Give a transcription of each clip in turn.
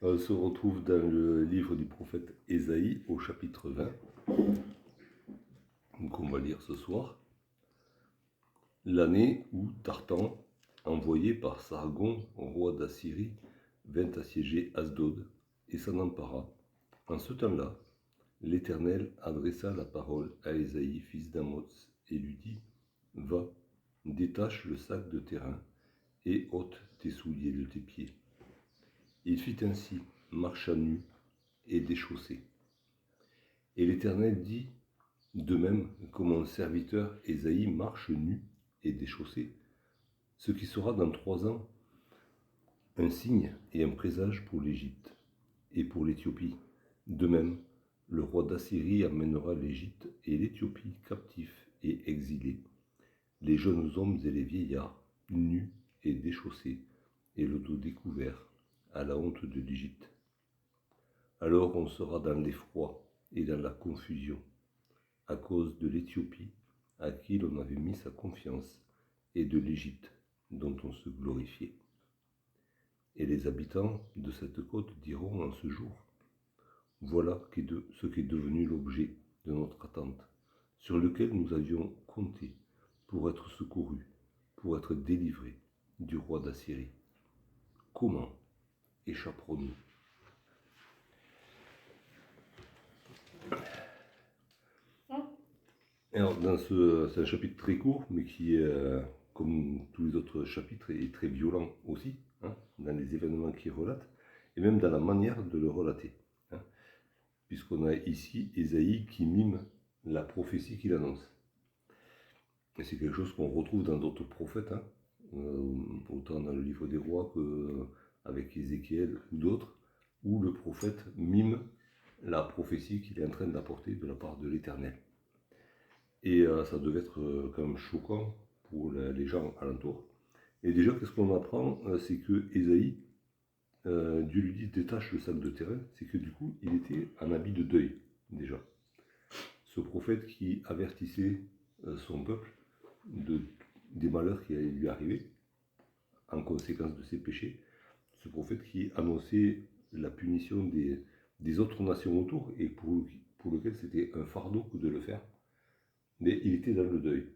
On se retrouve dans le livre du prophète Ésaïe au chapitre 20, qu'on va lire ce soir. L'année où Tartan, envoyé par Sargon, roi d'Assyrie, vint assiéger Asdod et s'en empara. En ce temps-là, l'Éternel adressa la parole à Ésaïe, fils d'Amoz, et lui dit : Va, détache le sac de terrain et ôte tes souliers de tes pieds. Il fit ainsi, marcha nu et déchaussé. Et l'Éternel dit : de même que mon serviteur Ésaïe marche nu et déchaussé, ce qui sera dans 3 ans un signe et un présage pour l'Égypte et pour l'Éthiopie. De même, le roi d'Assyrie amènera l'Égypte et l'Éthiopie captifs et exilés, les jeunes hommes et les vieillards, nus et déchaussés, et le dos découvert, à la honte de l'Égypte. Alors on sera dans l'effroi et dans la confusion, à cause de l'Éthiopie, à qui l'on avait mis sa confiance, et de l'Égypte, dont on se glorifiait. Et les habitants de cette côte diront en ce jour : voilà ce qu'est devenu l'objet de notre attente, sur lequel nous avions compté pour être secourus, pour être délivrés du roi d'Assyrie. Comment échapperons-nous ? Alors, c'est un chapitre très court, mais qui est, comme tous les autres chapitres, est très violent aussi, dans les événements qu'il relate, et même dans la manière de le relater. Puisqu'on a ici Ésaïe qui mime la prophétie qu'il annonce. Et c'est quelque chose qu'on retrouve dans d'autres prophètes, autant dans le livre des rois qu'avec Ézéchiel ou d'autres, où le prophète mime la prophétie qu'il est en train d'apporter de la part de l'Éternel. Et ça devait être quand même choquant pour les gens alentours. Et déjà, qu'est-ce qu'on apprend ? C'est que Ésaïe, Dieu lui dit détache le sac de terrain, c'est que du coup, il était en habit de deuil, déjà. Ce prophète qui avertissait son peuple des malheurs qui allaient lui arriver en conséquence de ses péchés. Ce prophète qui annonçait la punition des autres nations autour et pour lequel c'était un fardeau que de le faire. Mais il était dans le deuil.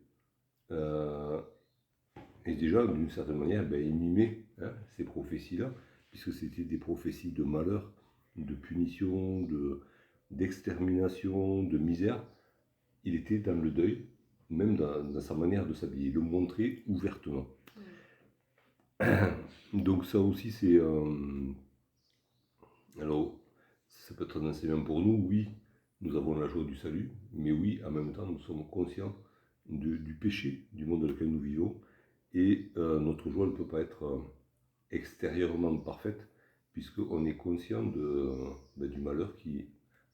Et déjà, d'une certaine manière, il mimait ces prophéties-là, puisque c'était des prophéties de malheur, de punition, d'extermination, de misère. Il était dans le deuil, même dans sa manière de s'habiller, il le montrait ouvertement. Donc ça aussi, c'est... alors, ça peut être un enseignement pour nous, oui, nous avons la joie du salut, mais oui, en même temps, nous sommes conscients du péché du monde dans lequel nous vivons, et notre joie ne peut pas être extérieurement parfaite, puisqu'on est conscient du malheur qui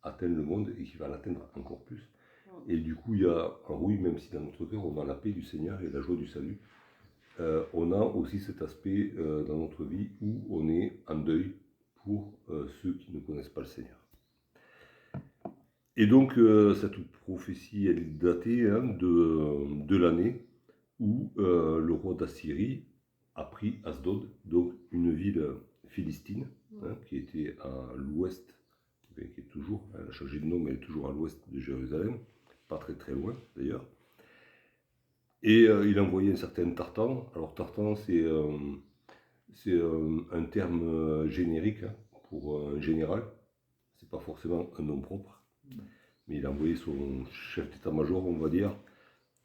atteint le monde et qui va l'atteindre encore plus. Et du coup, il y a un oui, même si dans notre cœur, on a la paix du Seigneur et la joie du salut, on a aussi cet aspect dans notre vie où on est en deuil pour ceux qui ne connaissent pas le Seigneur. Et donc, cette prophétie, elle est datée de l'année où le roi d'Assyrie a pris Asdod, donc une ville philistine, qui était à l'ouest, qui est toujours, elle a changé de nom, mais elle est toujours à l'ouest de Jérusalem, pas très très loin d'ailleurs. Et il a envoyé un certain Tartan. Alors Tartan, c'est un terme générique pour un général. C'est pas forcément un nom propre. Mais il a envoyé son chef d'état-major, on va dire,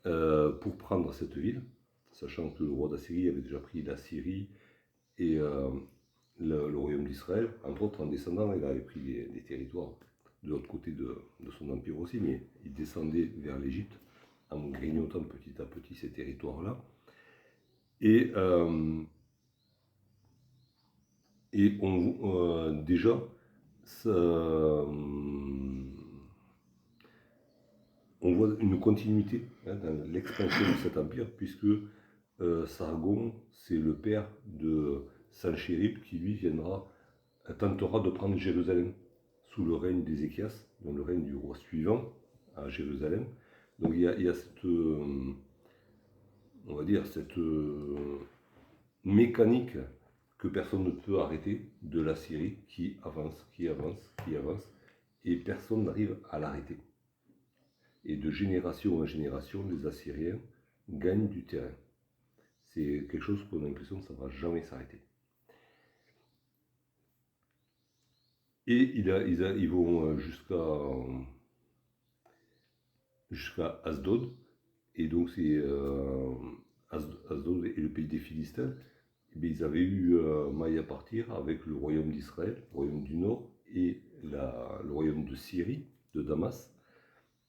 pour prendre cette ville, sachant que le roi d'Assyrie avait déjà pris la Syrie et le royaume d'Israël. Entre autres, en descendant, il avait pris des territoires de l'autre côté de son empire aussi, mais il descendait vers l'Égypte en grignotant petit à petit ces territoires-là. Et déjà, on voit une continuité dans l'expansion de cet empire, puisque Sargon, c'est le père de Sanchérib, qui lui tentera de prendre Jérusalem sous le règne d'Ézéchias, donc le règne du roi suivant à Jérusalem. Donc il y a cette, on va dire, cette mécanique que personne ne peut arrêter de l'Assyrie qui avance, qui avance, qui avance, et personne n'arrive à l'arrêter. Et de génération en génération, les Assyriens gagnent du terrain. C'est quelque chose qu'on a l'impression que ça ne va jamais s'arrêter. Et ils vont jusqu'à Asdod, et donc c'est Asdod et le pays des Philistins. Et ils avaient eu maille à partir avec le royaume d'Israël, le royaume du Nord, et le royaume de Syrie, de Damas.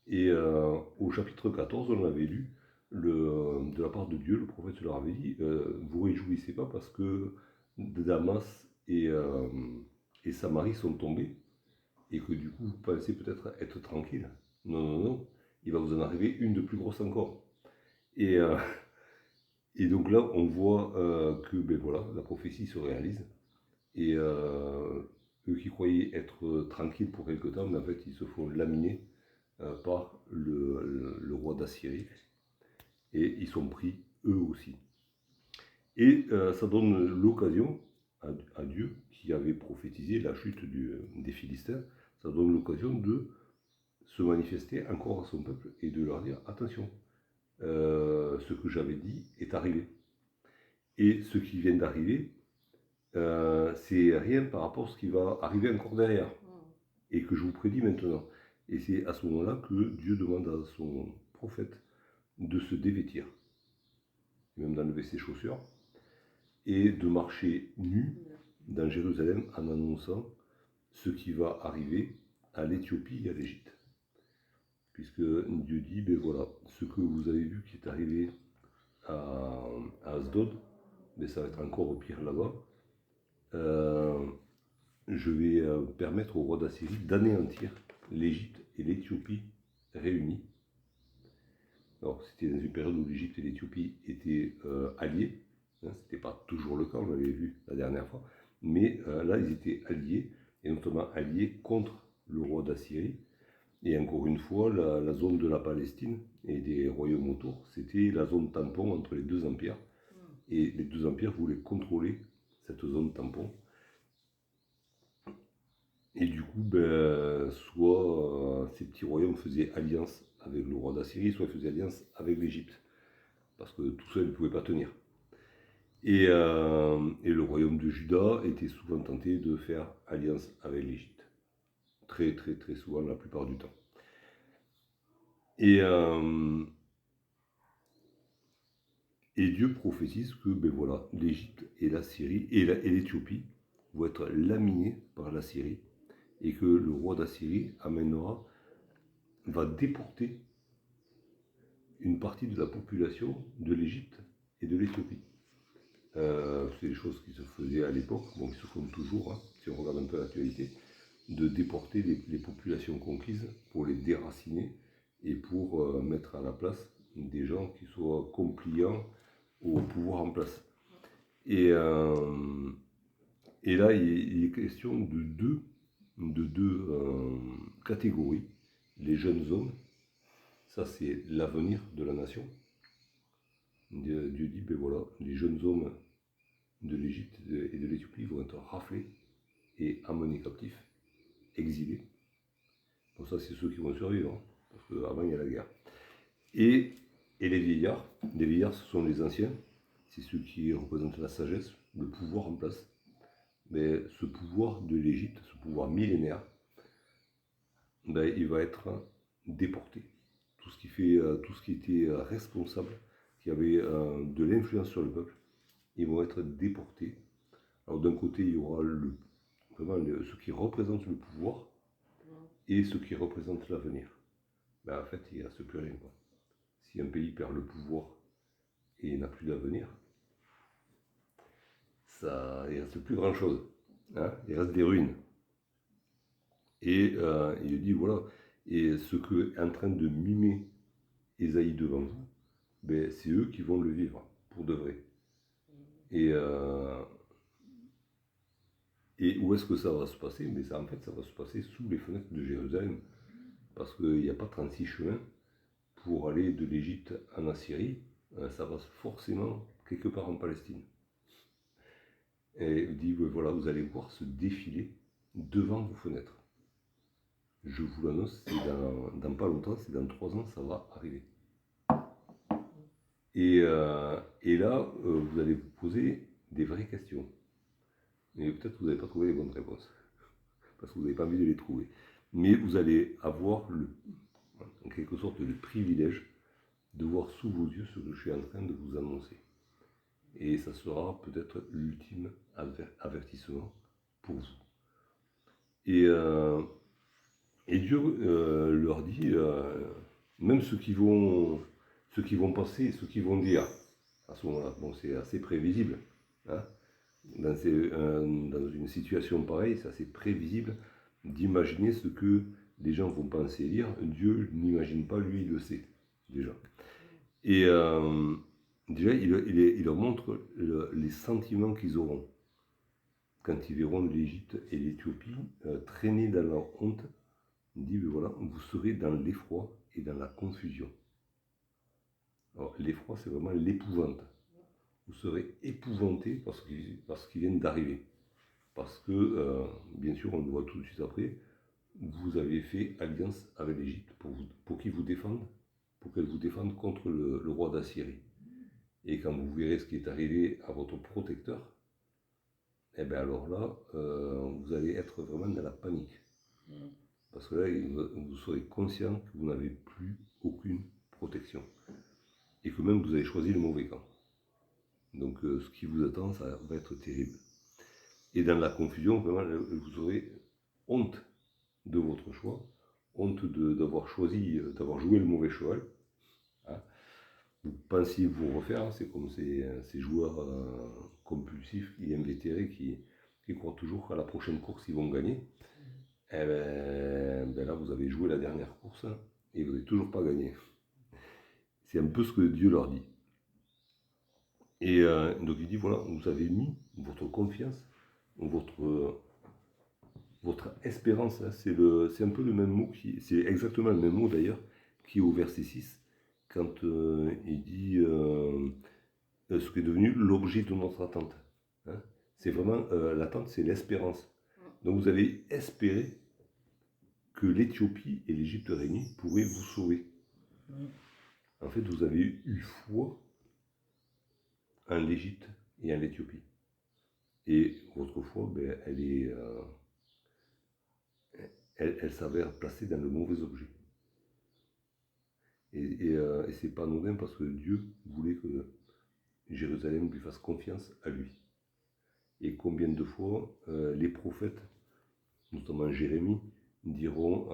Et au chapitre 14, on avait lu, de la part de Dieu, le prophète leur avait dit, vous réjouissez pas parce que Damas et Samarie sont tombés, et que du coup vous pensez peut-être être tranquille. Non, non, non, il va vous en arriver une de plus grosse encore. Et donc là, on voit que ben voilà, la prophétie se réalise. Et eux qui croyaient être tranquilles pour quelque temps, mais en fait, ils se font laminer par le roi d'Assyrie. Et ils sont pris eux aussi. Et ça donne l'occasion à Dieu, qui avait prophétisé la chute des Philistins, ça donne l'occasion de se manifester encore à son peuple et de leur dire attention, ce que j'avais dit est arrivé. Et ce qui vient d'arriver, c'est rien par rapport à ce qui va arriver encore derrière et que je vous prédis maintenant. Et c'est à ce moment-là que Dieu demande à son prophète de se dévêtir, même d'enlever ses chaussures, et de marcher nu dans Jérusalem en annonçant ce qui va arriver à l'Éthiopie et à l'Égypte. Puisque Dieu dit, ben voilà, ce que vous avez vu qui est arrivé à Asdod, mais ça va être encore pire là-bas. Je vais permettre au roi d'Assyrie d'anéantir l'Égypte et l'Éthiopie réunies. Alors, c'était dans une période où l'Égypte et l'Éthiopie étaient alliés. Hein, ce n'était pas toujours le cas, on l'avait vu la dernière fois. Mais là, ils étaient alliés, et notamment alliés contre le roi d'Assyrie. Et encore une fois, la zone de la Palestine et des royaumes autour, c'était la zone tampon entre les deux empires. Et les deux empires voulaient contrôler cette zone tampon. Et du coup, ben, soit ces petits royaumes faisaient alliance avec le roi d'Assyrie, soit ils faisaient alliance avec l'Égypte. Parce que tout seul, ils ne pouvaient pas tenir. Et le royaume de Juda était souvent tenté de faire alliance avec l'Égypte. Très, très, très souvent, la plupart du temps. Et Dieu prophétise que ben voilà, l'Égypte et la Syrie et l'Éthiopie vont être laminés par la Syrie, et que le roi d'Assyrie va déporter une partie de la population de l'Égypte et de l'Éthiopie. C'est des choses qui se faisaient à l'époque, bon, qui se font toujours, hein, si on regarde un peu l'actualité, de déporter les populations conquises pour les déraciner et pour mettre à la place des gens qui soient compliants au pouvoir en place. Et là, il est question de deux catégories. Les jeunes hommes, ça c'est l'avenir de la nation. Dieu dit, ben voilà, les jeunes hommes de l'Égypte et de l'Éthiopie vont être raflés et amenés captifs, exilés. Bon, ça c'est ceux qui vont survivre, hein, parce qu'avant il y a la guerre. Et les vieillards ce sont les anciens, c'est ceux qui représentent la sagesse, le pouvoir en place. Mais ce pouvoir de l'Égypte, ce pouvoir millénaire, ben, il va être déporté. Tout ce qui était responsable, qui avait de l'influence sur le peuple, ils vont être déportés. Alors d'un côté, il y aura ce qui représente le pouvoir et ce qui représente l'avenir. Ben, en fait, il ne reste plus rien, quoi. Si un pays perd le pouvoir et n'a plus d'avenir, il ne reste plus grand-chose. Hein, il reste des ruines. Et il dit, voilà, et ce que est en train de mimer Ésaïe devant vous, ben, c'est eux qui vont le vivre, pour de vrai. Et où est-ce que ça va se passer? Mais ça, en fait, ça va se passer sous les fenêtres de Jérusalem. Parce qu'il n'y a pas 36 chemins pour aller de l'Égypte en Assyrie. Ça va forcément quelque part en Palestine. Et il dit, ouais, voilà, vous allez voir se défiler devant vos fenêtres. Je vous l'annonce, c'est dans pas longtemps, c'est dans 3 ans, ça va arriver. Et là, vous allez vous poser des vraies questions. Mais peut-être que vous n'avez pas trouvé les bonnes réponses, parce que vous n'avez pas envie de les trouver. Mais vous allez avoir, en quelque sorte, le privilège de voir sous vos yeux ce que je suis en train de vous annoncer. Et ça sera peut-être l'ultime avertissement pour vous. Et Dieu leur dit, même ceux qui vont passer, ceux qui vont dire, à ce moment-là, bon, c'est assez prévisible. Hein, dans une situation pareille, c'est assez prévisible d'imaginer ce que les gens vont penser et dire. Dieu n'imagine pas, lui, il le sait déjà. Et déjà, il leur montre les sentiments qu'ils auront quand ils verront l'Égypte et l'Éthiopie traîner dans leur honte. Il dit, mais voilà, vous serez dans l'effroi et dans la confusion. Alors, l'effroi, c'est vraiment l'épouvante. Vous serez épouvantés parce qu'ils viennent d'arriver. Parce que, bien sûr, on le voit tout de suite après, vous avez fait alliance avec l'Égypte pour qu'ils vous défendent, pour qu'elle vous défende contre le roi d'Assyrie. Et quand vous verrez ce qui est arrivé à votre protecteur, eh bien alors là, vous allez être vraiment dans la panique. Parce que là, vous serez conscient que vous n'avez plus aucune protection. Et que même vous avez choisi le mauvais camp. Donc ce qui vous attend, ça va être terrible. Et dans la confusion, vraiment, vous aurez honte de votre choix, honte d'avoir choisi, d'avoir joué le mauvais cheval. Hein. Vous pensiez vous refaire, hein, c'est comme ces joueurs compulsifs et invétérés qui croient toujours qu'à la prochaine course, ils vont gagner. Et ben là, vous avez joué la dernière course et vous n'avez toujours pas gagné. C'est un peu ce que Dieu leur dit. Et donc il dit, voilà, vous avez mis votre confiance, votre espérance, hein, c'est un peu le même mot, c'est exactement le même mot d'ailleurs, qui est au verset 6, quand il dit ce qui est devenu l'objet de notre attente. Hein. C'est vraiment, l'attente, c'est l'espérance. Donc vous avez espéré que l'Éthiopie et l'Égypte réunies pourraient vous sauver. En fait, vous avez eu foi en l'Égypte et en l'Éthiopie. Et votre foi, ben, elle s'avère placée dans le mauvais objet. Et c'est pas anodin parce que Dieu voulait que Jérusalem lui fasse confiance à lui. Et combien de fois les prophètes, notamment Jérémie, diront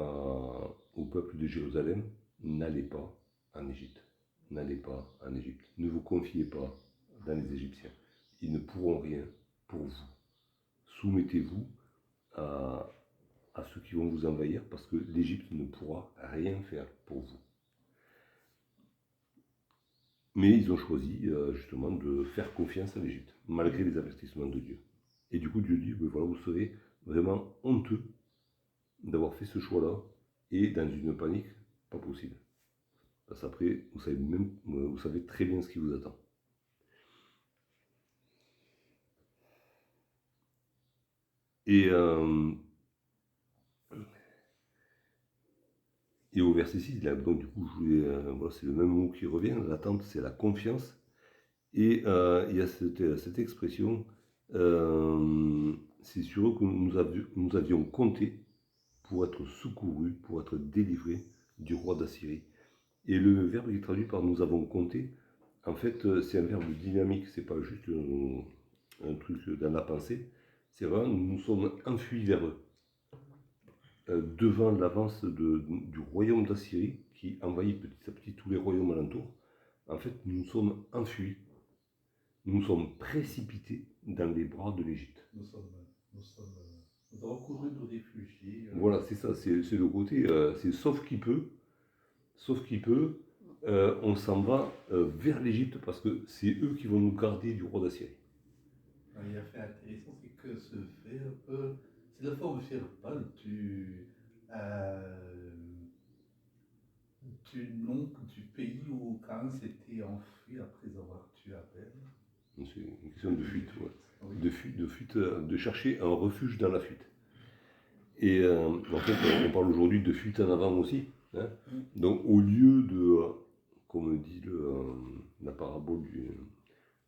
au peuple de Jérusalem, n'allez pas en Égypte, n'allez pas en Égypte, ne vous confiez pas dans les Égyptiens, ils ne pourront rien pour vous. Soumettez-vous à ceux qui vont vous envahir parce que l'Égypte ne pourra rien faire pour vous. Mais ils ont choisi justement de faire confiance à l'Égypte, malgré les avertissements de Dieu. Et du coup, Dieu dit, ben voilà, vous serez vraiment honteux d'avoir fait ce choix-là et dans une panique pas possible. Parce qu'après, vous savez très bien ce qui vous attend. Et au verset 6, là, donc du coup, voilà, c'est le même mot qui revient. L'attente, c'est la confiance. Et il y a cette expression, c'est sur eux que nous avions compté pour être secourus, pour être délivrés du roi d'Assyrie. Et le verbe qui est traduit par nous avons compté, en fait, c'est un verbe dynamique, c'est pas juste un truc dans la pensée, c'est vraiment nous sommes enfuis vers eux, devant l'avance du royaume d'Assyrie qui envahit petit à petit tous les royaumes alentours. En fait, nous nous sommes enfuis, nous sommes précipités dans les bras de l'Égypte. Nous avons couru de réfugiés. Voilà, c'est ça, c'est le côté, c'est sauf qui peut, on s'en va vers l'Égypte parce que c'est eux qui vont nous garder du roi d'Assyrie. Il y a fait intéressant, c'est que ce verbe, c'est la forme verbale du nom du pays où Caïn s'était enfui après avoir tué Abel. C'est une question de fuite, ouais. Oui. De fuite, de chercher un refuge dans la fuite. Et en fait, on parle aujourd'hui de fuite en avant aussi. Hein. Donc au lieu de, comme dit la parabole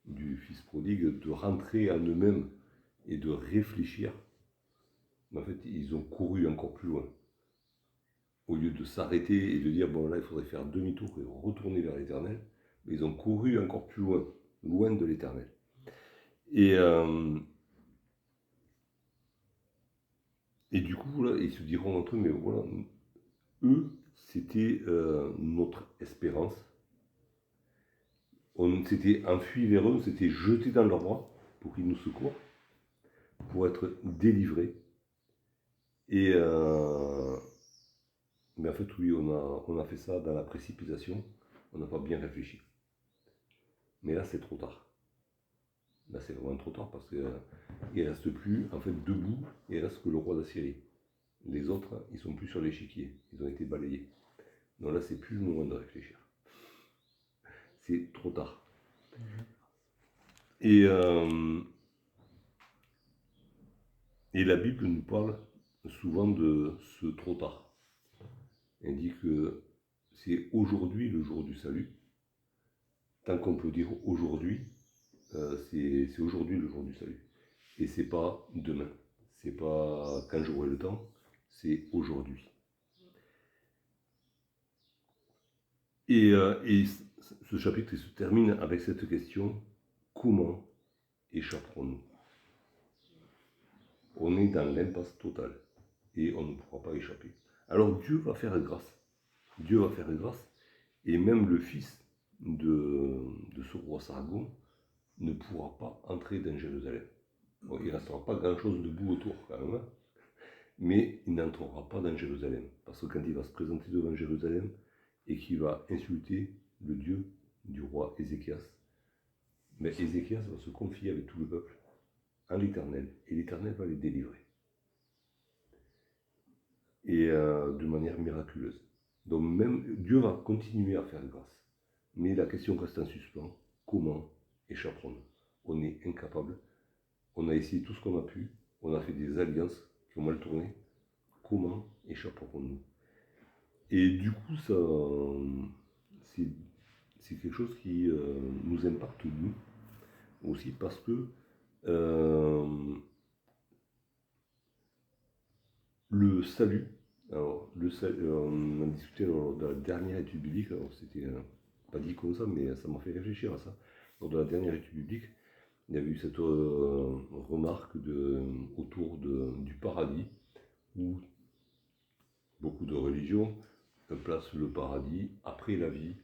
du fils prodigue, de rentrer en eux-mêmes et de réfléchir, en fait, ils ont couru encore plus loin. Au lieu de s'arrêter et de dire, bon là, il faudrait faire demi-tour et retourner vers l'Éternel, mais ils ont couru encore plus loin, loin de l'Éternel. Et du coup, là, ils se diront entre eux, mais voilà, eux, c'était notre espérance. On s'était enfui vers eux, on s'était jeté dans leurs bras pour qu'ils nous secourent, pour être délivrés. Et mais en fait, oui, on a fait ça dans la précipitation, on n'a pas bien réfléchi. Mais là, c'est trop tard. Là, c'est vraiment trop tard parce qu'il ne reste plus, en fait, debout, il reste que le roi d'Assyrie. Les autres, ils sont plus sur l'échiquier, ils ont été balayés. Donc là, c'est plus le moment de réfléchir. C'est trop tard. Et la Bible nous parle souvent de ce trop tard. Elle dit que c'est aujourd'hui le jour du salut. Tant qu'on peut dire aujourd'hui, c'est aujourd'hui le jour du salut. Et c'est pas demain. C'est pas quand j'aurai le temps, c'est aujourd'hui. Et ce chapitre se termine avec cette question, comment échapperons-nous? On est dans l'impasse totale et on ne pourra pas échapper. Alors Dieu va faire grâce. Dieu va faire grâce et même le fils de ce roi Sargon ne pourra pas entrer dans Jérusalem. Bon, il ne restera pas grand-chose debout autour quand même, hein, mais il n'entrera pas dans Jérusalem. Parce que quand il va se présenter devant Jérusalem et qu'il va insulter le Dieu du roi Ézéchias, mais Ézéchias va se confier avec tout le peuple en l'Éternel, et l'Éternel va les délivrer. Et de manière miraculeuse. Donc même Dieu va continuer à faire grâce. Mais la question reste en suspens. Comment échapperons-nous? On est incapable. On a essayé tout ce qu'on a pu. On a fait des alliances qui ont mal tourné. Comment échapperons-nous? Et du coup, ça, c'est quelque chose qui nous impacte nous aussi parce que le salut, alors on a discuté lors de la dernière étude biblique, alors c'était pas dit comme ça, mais ça m'a fait réfléchir à ça. Lors de la dernière étude biblique, il y avait eu cette remarque autour du paradis, où beaucoup de religions placent le paradis après la vie,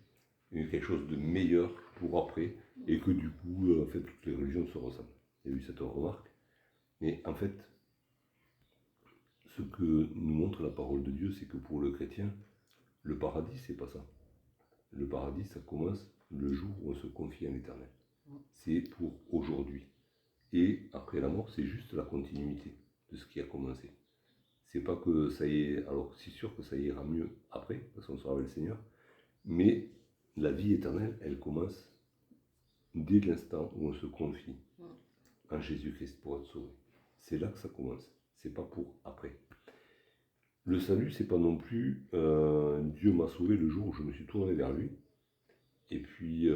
quelque chose de meilleur pour après, et que du coup, en fait, toutes les religions se ressemblent. Il y a eu cette remarque. Mais en fait, ce que nous montre la parole de Dieu, c'est que pour le chrétien, le paradis, c'est pas ça. Le paradis, ça commence le jour où on se confie à l'Éternel. C'est pour aujourd'hui. Et après la mort, c'est juste la continuité de ce qui a commencé. C'est pas que ça y est. Alors, c'est sûr que ça ira mieux après, parce qu'on sera avec le Seigneur. Mais la vie éternelle, elle commence dès l'instant où on se confie en Jésus-Christ pour être sauvé. C'est là que ça commence. C'est pas pour après. Le salut, c'est pas non plus Dieu m'a sauvé le jour où je me suis tourné vers lui. Et puis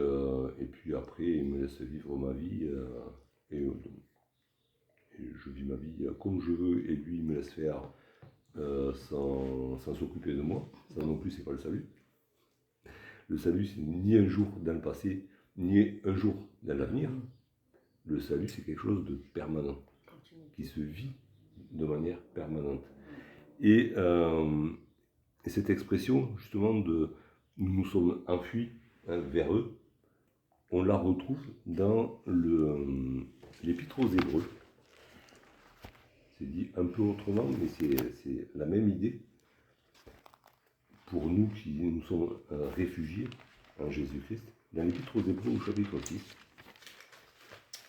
après, il me laisse vivre ma vie. Et je vis ma vie comme je veux. Et lui, il me laisse faire sans s'occuper de moi. Ça non plus, c'est pas le salut. Le salut, c'est ni un jour dans le passé, ni un jour dans l'avenir. Le salut, c'est quelque chose de permanent, qui se vit de manière permanente. Et cette expression, justement, de nous nous sommes enfuis vers eux, on la retrouve dans l'Épître aux Hébreux. C'est dit un peu autrement, mais c'est la même idée. Pour nous qui nous sommes réfugiés en Jésus-Christ, dans l'Épître aux Hébreux au chapitre 6,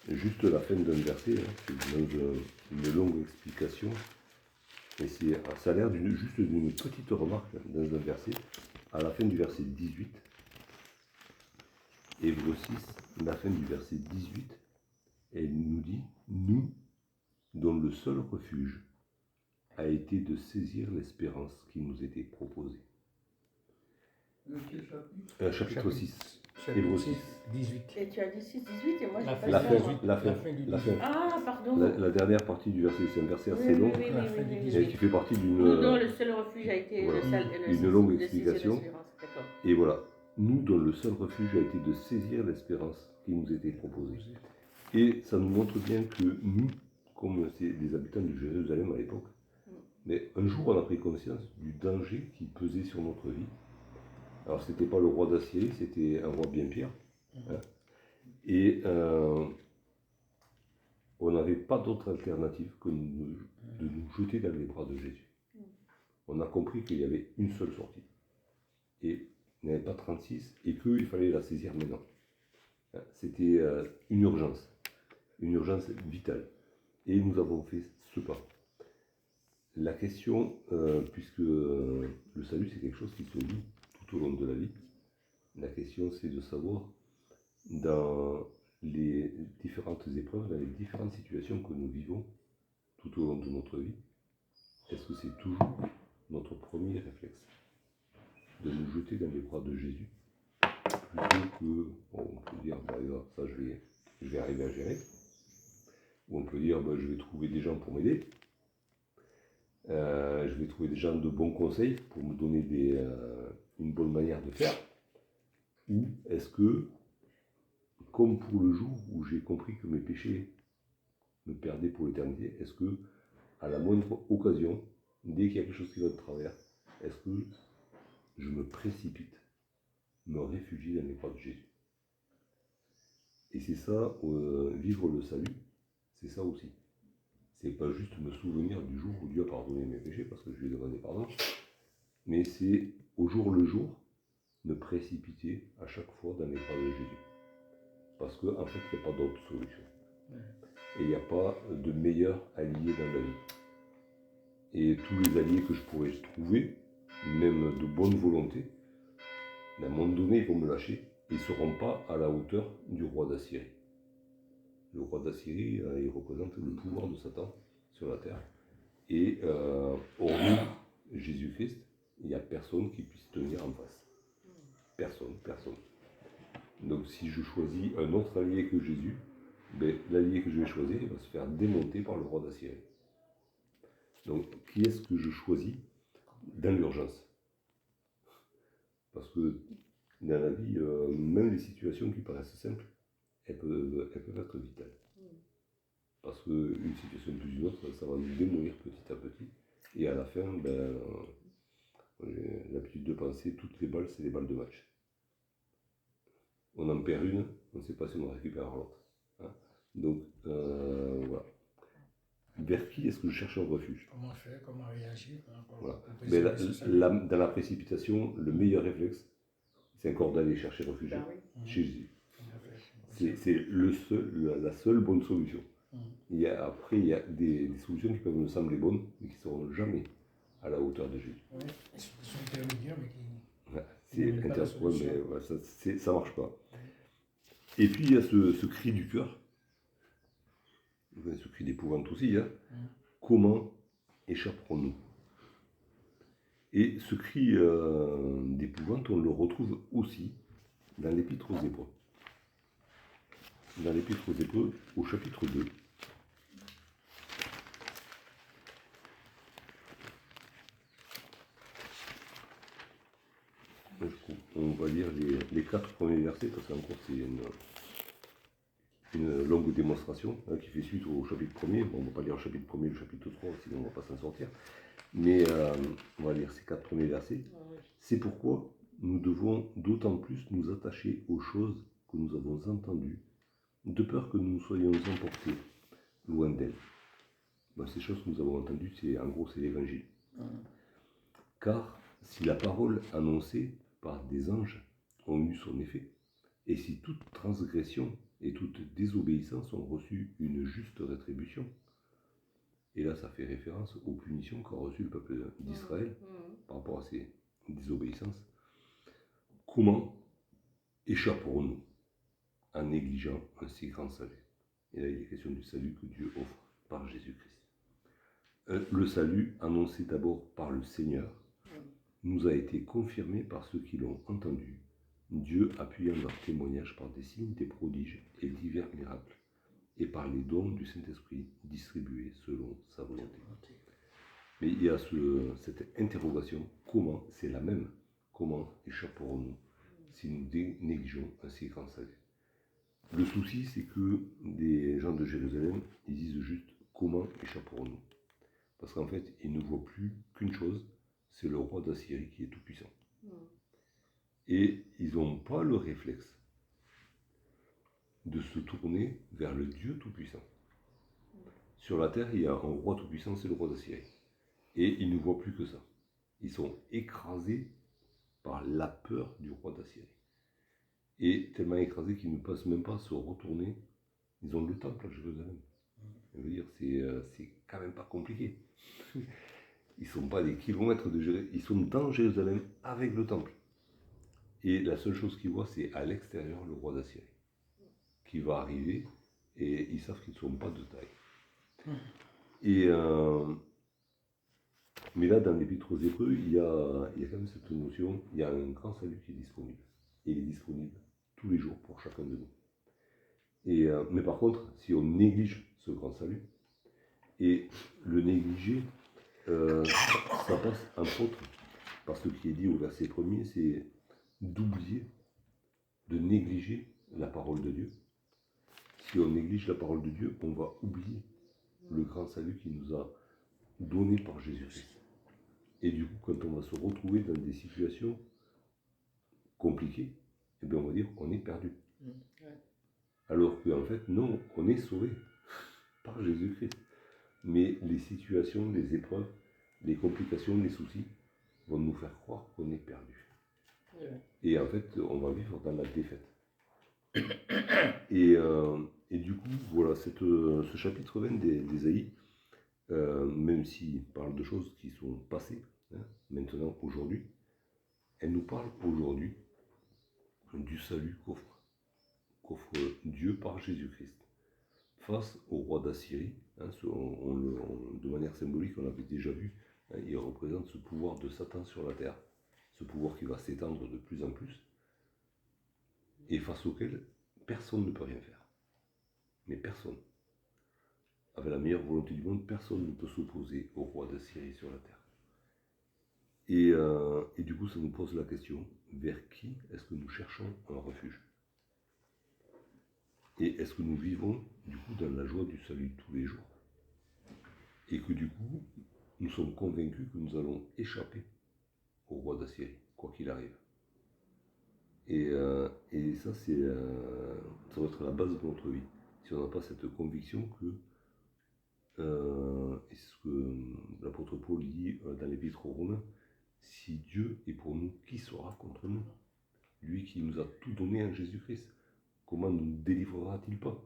juste la fin d'un verset, c'est une longue explication, et ça a l'air juste d'une petite remarque dans un verset, à la fin du verset 18, Hébreux 6, la fin du verset 18, Et il nous dit, nous, dont le seul refuge a été de saisir l'espérance qui nous était proposée. Quel chapitre Chapitre 6. Chapitre Hébreux 6, 6. 18. Et tu as dit 6, 18 et moi j'ai La pas fin, La ça, fin, moi. la fin, La fin du la fin. 18. Ah, pardon. La dernière partie du verset, c'est un verset Oui, assez oui, long, oui, La oui, fin oui, du oui, 18. et oui. qui fait partie d'une Nous dont le seul refuge a été voilà, le une longue de saisir explication. l'espérance. D'accord. Et voilà, nous dont le seul refuge a été de saisir l'espérance qui nous était proposée. Et ça nous montre bien que nous, comme c'est des habitants de Jérusalem à l'époque, mais un jour on a pris conscience du danger qui pesait sur notre vie. Alors c'était pas le roi d'Assyrie, c'était un roi bien pire. Hein. Et on n'avait pas d'autre alternative que de nous jeter dans les bras de Jésus. On a compris qu'il y avait une seule sortie. Et il n'y avait pas 36 et qu'il fallait la saisir maintenant. Hein. C'était une urgence vitale. Et nous avons fait ce pas. La question, puisque le salut c'est quelque chose qui se vit tout au long de la vie, la question c'est de savoir dans les différentes épreuves, dans les différentes situations que nous vivons tout au long de notre vie, est-ce que c'est toujours notre premier réflexe de nous jeter dans les bras de Jésus plutôt que, bon, on peut dire, bah, ça je vais arriver à gérer, ou on peut dire, bah, je vais trouver des gens pour m'aider, je vais trouver des gens de bons conseils pour me donner une bonne manière de faire, ou est-ce que, comme pour le jour où j'ai compris que mes péchés me perdaient pour l'éternité, est-ce que, à la moindre occasion, dès qu'il y a quelque chose qui va de travers, est-ce que je me précipite, me réfugie dans les bras de Jésus? Et c'est ça, vivre le salut, c'est ça aussi. C'est pas juste me souvenir du jour où Dieu a pardonné mes péchés, parce que je lui ai demandé pardon, mais c'est au jour le jour, me précipiter à chaque fois dans les bras de Jésus. Parce qu'en fait, il n'y a pas d'autre solution. Et il n'y a pas de meilleur allié dans la vie. Et tous les alliés que je pourrais trouver, même de bonne volonté, à un moment donné, ils vont me lâcher. Ils ne seront pas à la hauteur du roi d'Assyrie. Le roi d'Assyrie, il représente le pouvoir de Satan sur la terre. Et hormis Jésus-Christ, il n'y a personne qui puisse tenir en face. Personne. Donc si je choisis un autre allié que Jésus, ben, l'allié que je vais choisir, il va se faire démonter par le roi d'Assyrie. Donc qui est-ce que je choisis dans l'urgence? Parce que dans la vie, même les situations qui paraissent simples, elles peuvent être vitales. Parce qu'une situation plus une autre, ça va nous démolir petit à petit. Et à la fin, ben, j'ai l'habitude de penser toutes les balles, c'est des balles de match. On en perd une, on ne sait pas si on en récupère l'autre. Hein. Donc, voilà. Vers qui est-ce que je cherche un refuge? Comment faire, comment réagir? Voilà. Mais dans la précipitation, le meilleur réflexe, c'est encore d'aller chercher refuge chez Jésus. C'est la seule bonne solution. Après, il y a des solutions qui peuvent nous sembler bonnes, mais qui ne seront jamais à la hauteur de Jésus. Oui, ils sont intermédiaires, mais qui... C'est interprété, mais voilà, ça ne marche pas. Et puis, il y a ce cri du cœur, ce cri d'épouvante aussi. Hein. Comment échapperons-nous? Et ce cri d'épouvante, on le retrouve aussi dans l'Épître aux Hébreux. Dans l'Épître aux Hébreux, au chapitre 2. On va lire les 4 premiers versets, parce qu'encore c'est une longue démonstration hein, qui fait suite au chapitre 1er. Bon, on ne va pas lire le chapitre 1er, le chapitre 3, sinon on ne va pas s'en sortir. Mais on va lire ces 4 premiers versets. C'est pourquoi nous devons d'autant plus nous attacher aux choses que nous avons entendues, de peur que nous soyons emportés loin d'elles. Ben, ces choses que nous avons entendues, en gros, c'est l'évangile. Car si la parole annoncée par des anges ont eu son effet, et si toute transgression et toute désobéissance ont reçu une juste rétribution, et là ça fait référence aux punitions qu'a reçues le peuple d'Israël par rapport à ces désobéissances, comment échapperons-nous en négligeant un si grand salut? Et là, il est question du salut que Dieu offre par Jésus-Christ. Le salut, annoncé d'abord par le Seigneur, nous a été confirmé par ceux qui l'ont entendu, Dieu appuyant leur témoignage par des signes, des prodiges et divers miracles, et par les dons du Saint-Esprit distribués selon sa volonté. Mais il y a cette interrogation, comment, c'est la même, comment échapperons-nous si nous négligeons un si grand salut? Le souci, c'est que des gens de Jérusalem, ils disent juste comment échapperons-nous? Parce qu'en fait, ils ne voient plus qu'une chose, c'est le roi d'Assyrie qui est tout puissant. Et ils n'ont pas le réflexe de se tourner vers le Dieu tout-puissant. Sur la terre, il y a un roi tout-puissant, c'est le roi d'Assyrie. Et ils ne voient plus que ça. Ils sont écrasés par la peur du roi d'Assyrie. Et tellement écrasés qu'ils ne peuvent même pas se retourner. Ils ont le temple à Jérusalem. Je veux dire, c'est quand même pas compliqué. Ils ne sont pas des kilomètres de Jérusalem. Ils sont dans Jérusalem avec le temple. Et la seule chose qu'ils voient, c'est à l'extérieur le roi d'Assyrie qui va arriver et ils savent qu'ils ne sont pas de taille. Et, mais là, dans l'Épître aux Hébreux, il y a quand même cette notion, il y a un grand salut qui est disponible. Et il est disponible tous les jours pour chacun de nous. Et, mais par contre, si on néglige ce grand salut, et le négliger, ça passe entre autres, parce que ce qui est dit au verset 1er, c'est d'oublier, de négliger la parole de Dieu. Si on néglige la parole de Dieu, on va oublier le grand salut qu'il nous a donné par Jésus-Christ. Et du coup, quand on va se retrouver dans des situations compliquées, eh bien on va dire qu'on est perdu. Alors qu'en fait, non, on est sauvé par Jésus-Christ. Mais les situations, les épreuves, les complications, les soucis vont nous faire croire qu'on est perdu. Et en fait, on va vivre dans la défaite. Et du coup, voilà, ce chapitre 20 d'Ésaïe, même s'il parle de choses qui sont passées, maintenant, aujourd'hui, elle nous parle aujourd'hui du salut qu'offre Dieu par Jésus-Christ face au roi d'Assyrie. De manière symbolique, on l'avait déjà vu, il représente ce pouvoir de Satan sur la terre, ce pouvoir qui va s'étendre de plus en plus, et face auquel personne ne peut rien faire. Mais personne. Avec la meilleure volonté du monde, personne ne peut s'opposer au roi d'Assyrie sur la terre. Et du coup, ça nous pose la question, vers qui est-ce que nous cherchons un refuge? Et est-ce que nous vivons, du coup, dans la joie du salut tous les jours? Et que du coup, nous sommes convaincus que nous allons échapper au roi d'Assyrie, quoi qu'il arrive. Et ça, ça va être la base de notre vie. Si on n'a pas cette conviction que, et c'est ce que l'apôtre Paul dit dans l'Épître aux Romains, si Dieu est pour nous, qui sera contre nous? Lui qui nous a tout donné en Jésus-Christ, comment nous délivrera-t-il pas?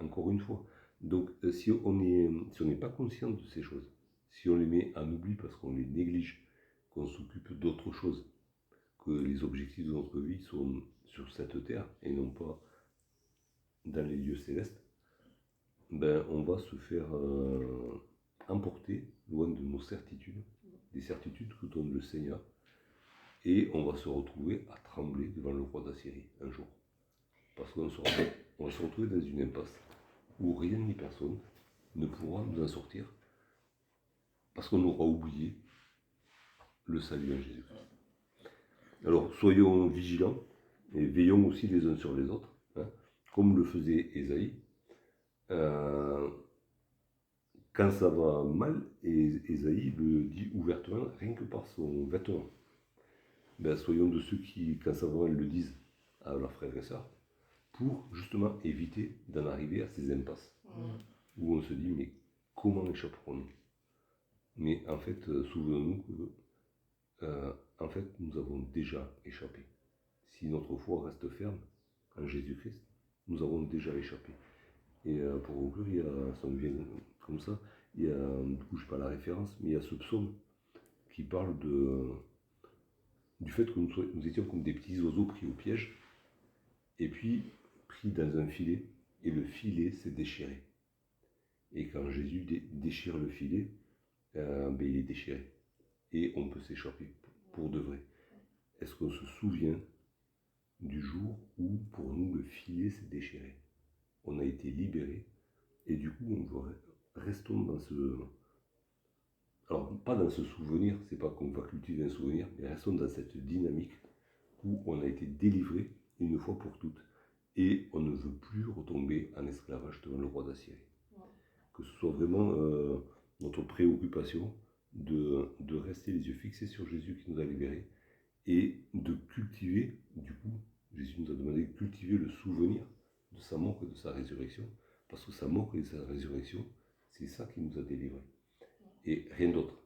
Encore une fois. Donc, si on n'est pas conscient de ces choses, si on les met en oubli parce qu'on les néglige, qu'on s'occupe d'autres choses, que les objectifs de notre vie sont sur cette terre et non pas dans les lieux célestes, ben, on va se faire emporter loin de nos certitudes, des certitudes que donne le Seigneur, et on va se retrouver à trembler devant le roi d'Assyrie un jour. Parce qu'on va se retrouver dans une impasse où rien ni personne ne pourra nous en sortir parce qu'on aura oublié le salut en Jésus-Christ. Alors soyons vigilants et veillons aussi les uns sur les autres, comme le faisait Ésaïe. Quand ça va mal, Ésaïe le dit ouvertement, rien que par son vêtement. Ben, soyons de ceux qui, quand ça va mal, le disent à leurs frères et sœurs, pour justement éviter d'en arriver à ces impasses, où on se dit, mais comment échapperons-nous? Mais en fait, souvenons-nous que en fait, nous avons déjà échappé. Si notre foi reste ferme en Jésus-Christ, nous avons déjà échappé. Et pour conclure, il y a, ça me vient comme ça, il y a, du coup je n'ai pas la référence, mais il y a ce psaume qui parle du fait que nous étions comme des petits oiseaux pris au piège, et puis pris dans un filet, et le filet s'est déchiré. Et quand Jésus déchire le filet, ben, il est déchiré. Et on peut s'échapper pour de vrai. Est-ce qu'on se souvient du jour où, pour nous, le filet s'est déchiré? On a été libérés. Et du coup, restons dans ce... Alors, pas dans ce souvenir, c'est pas qu'on va cultiver un souvenir, mais restons dans cette dynamique où on a été délivré une fois pour toutes. Et on ne veut plus retomber en esclavage devant le roi d'Assyrie. Que ce soit vraiment notre préoccupation de rester les yeux fixés sur Jésus qui nous a libérés et de cultiver, du coup, Jésus nous a demandé de cultiver le souvenir de sa mort et de sa résurrection, parce que sa mort et sa résurrection, c'est ça qui nous a délivrés, et rien d'autre.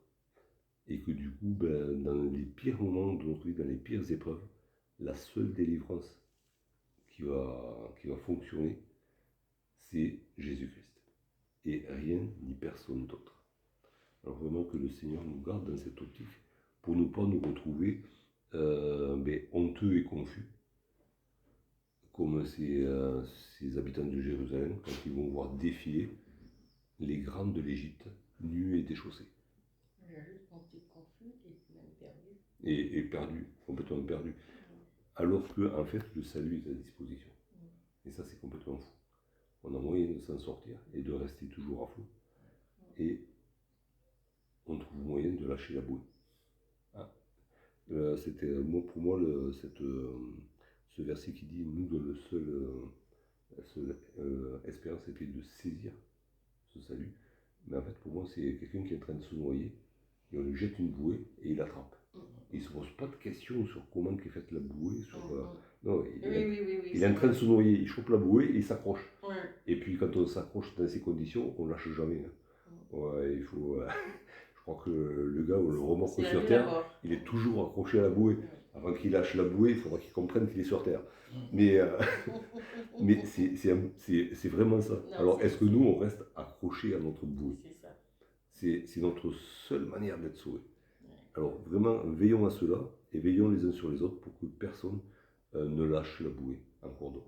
Et que du coup, ben, dans les pires moments de notre vie, dans les pires épreuves, la seule délivrance qui va fonctionner, c'est Jésus-Christ. Et rien ni personne d'autre. Alors vraiment que le Seigneur nous garde dans cette optique pour ne pas nous retrouver honteux et confus, comme ces habitants de Jérusalem, quand ils vont voir défiler les grands de l'Égypte, nus et déchaussés. Juste mon petit confus et même perdu. Et perdu, complètement perdu. Alors que, en fait, le salut est à disposition. Et ça, c'est complètement fou. On a moyen de s'en sortir et de rester toujours à flot. Et on trouve moyen de lâcher la bouée. C'était pour moi ce verset qui dit nous dont la seule espérance était de saisir ce salut. Mais en fait, pour moi, c'est quelqu'un qui est en train de se noyer et on lui jette une bouée et il l'attrape. Il ne se pose pas de questions sur comment est faite la bouée. Non, il est en train de se noyer, il chope la bouée et il s'accroche. Ouais. Et puis quand on s'accroche dans ces conditions, on ne lâche jamais. Ouais, il faut. Je crois que le gars ou le remorque sur terre, il est toujours accroché à la bouée. Avant qu'il lâche la bouée, il faudra qu'il comprenne qu'il est sur terre. Mais c'est vraiment ça. Non, alors, est-ce que nous, on reste accrochés à notre bouée? C'est ça. C'est notre seule manière d'être sauvés. Alors, vraiment, veillons à cela et veillons les uns sur les autres pour que personne ne lâche la bouée en cours d'eau.